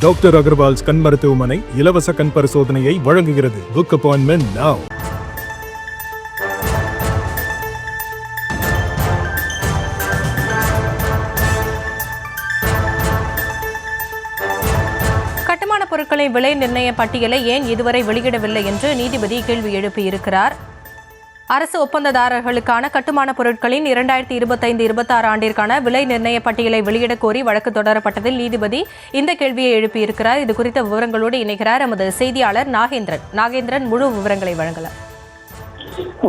Doctor Agarwal's கண் மருத்துவமனை இலவச கண் பரிசோதனையை வழங்குகிறது. Book appointment now. கட்டுமான பொருட்களின் விலை நிர்ணய பட்டியலை ஏன் இதுவரை வெளியிடவில்லை என்று நீதிபதி கேள்வி எழுப்பியிருக்கிறார். அரசு ஒப்பந்ததாரர்களுக்கான கட்டுமான பொருட்களின் 2025-26 ஆண்டிற்கான விலை நிர்ணய பட்டியலை வெளியிடக் கோரி வழக்கு தொடரப்பட்டதில் நீதிபதி இந்த கேள்வியை எழுப்பியிருக்கிறார். இது குறித்த விவரங்களோடு இணைகிறார் எமது செய்தியாளர் நாகேந்திரன். முழு விவரங்களை வழங்கலாம்.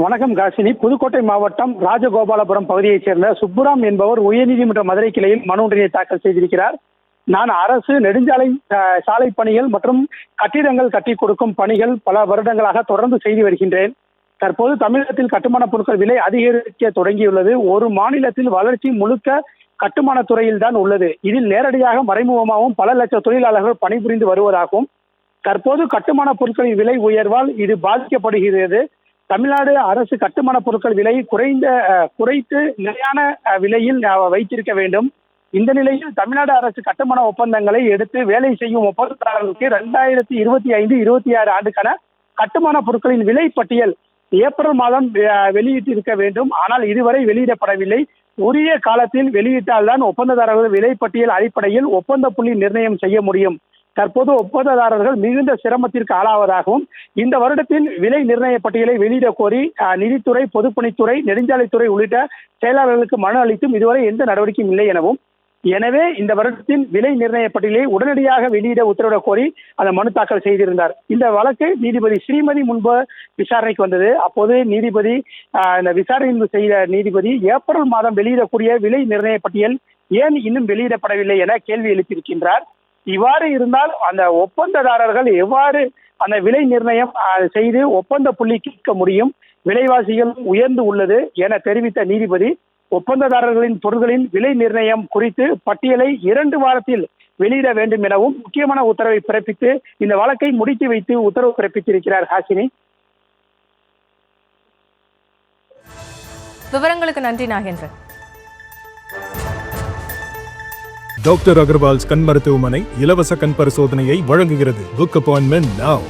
வணக்கம் காசினி. புதுக்கோட்டை மாவட்டம் ராஜகோபாலபுரம் பகுதியைச் சேர்ந்த சுப்புராம் என்பவர் உயர்நீதிமன்ற மதுரை கிளையில் மனு ஒன்றினை தாக்கல் செய்திருக்கிறார். நான் அரசு நெடுஞ்சாலை சாலை பணிகள் மற்றும் கட்டிடங்கள் கட்டி கொடுக்கும் பணிகள் பல வருடங்களாக தொடர்ந்து செய்து வருகின்றேன். தற்போது தமிழகத்தில் கட்டுமான பொருட்கள் விலை அதிகரிக்க தொடங்கியுள்ளது. ஒரு மாநிலத்தில் வளர்ச்சி முழுக்க கட்டுமான துறையில் தான் உள்ளது. இதில் நேரடியாக மறைமுகமாகவும் பல லட்சம் தொழிலாளர்கள் பணிபுரிந்து வருவதாகவும் தற்போது கட்டுமான பொருட்களின் விலை உயர்வால் இது பாதிக்கப்படுகிறது. தமிழ்நாடு அரசு கட்டுமான பொருட்கள் விலை குறைத்து நிலையான விலையில் வைத்திருக்க வேண்டும். இந்த நிலையில் தமிழ்நாடு அரசு கட்டுமான ஒப்பந்தங்களை எடுத்து வேலை செய்யும் ஒப்பந்ததாரர்களுக்கு 2025-26 ஆண்டுக்கான கட்டுமான பொருட்களின் விலை பட்டியல் ஏப்ரல் மாதம் வெளியிட்டிருக்க வேண்டும். ஆனால் இதுவரை வெளியிடப்படவில்லை. உரிய காலத்தில் வெளியிட்டால்தான் ஒப்பந்ததாரர்கள் விலை பட்டியல் அடிப்படையில் ஒப்பந்த புள்ளி நிர்ணயம் செய்ய முடியும். தற்போது ஒப்பந்ததாரர்கள் மிகுந்த சிரமத்திற்கு ஆளாவதாகவும் இந்த வருடத்தில் விலை நிர்ணய பட்டியலை வெளியிட கோரி நிதித்துறை, பொதுப்பணித்துறை, நெடுஞ்சாலைத்துறை உள்ளிட்ட செயலாளர்களுக்கு மனு அளித்தும் இதுவரை எந்த நடவடிக்கையும் இல்லை எனவும், எனவே இந்த வருடத்தின் விலை நிர்ணய பட்டியலை உடனடியாக வெளியிட உத்தரவிட கோரி அந்த மனு தாக்கல் செய்திருந்தார். இந்த வழக்கு நீதிபதி ஸ்ரீமதி முன்பு விசாரணைக்கு வந்தது. அப்போது நீதிபதி இந்த விசாரணை செய்த நீதிபதி ஏப்ரல் மாதம் வெளியிடக்கூடிய விலை நிர்ணய பட்டியல் ஏன் இன்னும் வெளியிடப்படவில்லை என கேள்வி எழுப்பியிருக்கின்றார். இவ்வாறு இருந்தால் அந்த ஒப்பந்ததாரர்கள் எவ்வாறு அந்த விலை நிர்ணயம் செய்து ஒப்பந்த புள்ளி கேட்க முடியும்? விலைவாசிகள் உயர்ந்து உள்ளது என தெரிவித்த நீதிபதி ஒப்பந்ததாரர்களின் பொருட்களின் விலை நிர்ணயம் குறித்து பட்டியலை 2 வாரத்தில் வெளியிட வேண்டும் எனவும் முக்கியமான உத்தரவை பிறப்பித்து இந்த வழக்கை முடித்து வைத்து உத்தரவு பிறப்பித்திருக்கிறார். ஹாசினி, விவரங்களுக்கு நன்றி நாகேந்திரன். டாக்டர் அகர்வால்ஸ் கண் மருத்துவமனை இலவச கண் பரிசோதனையை வழங்குகிறது. Book appointment now.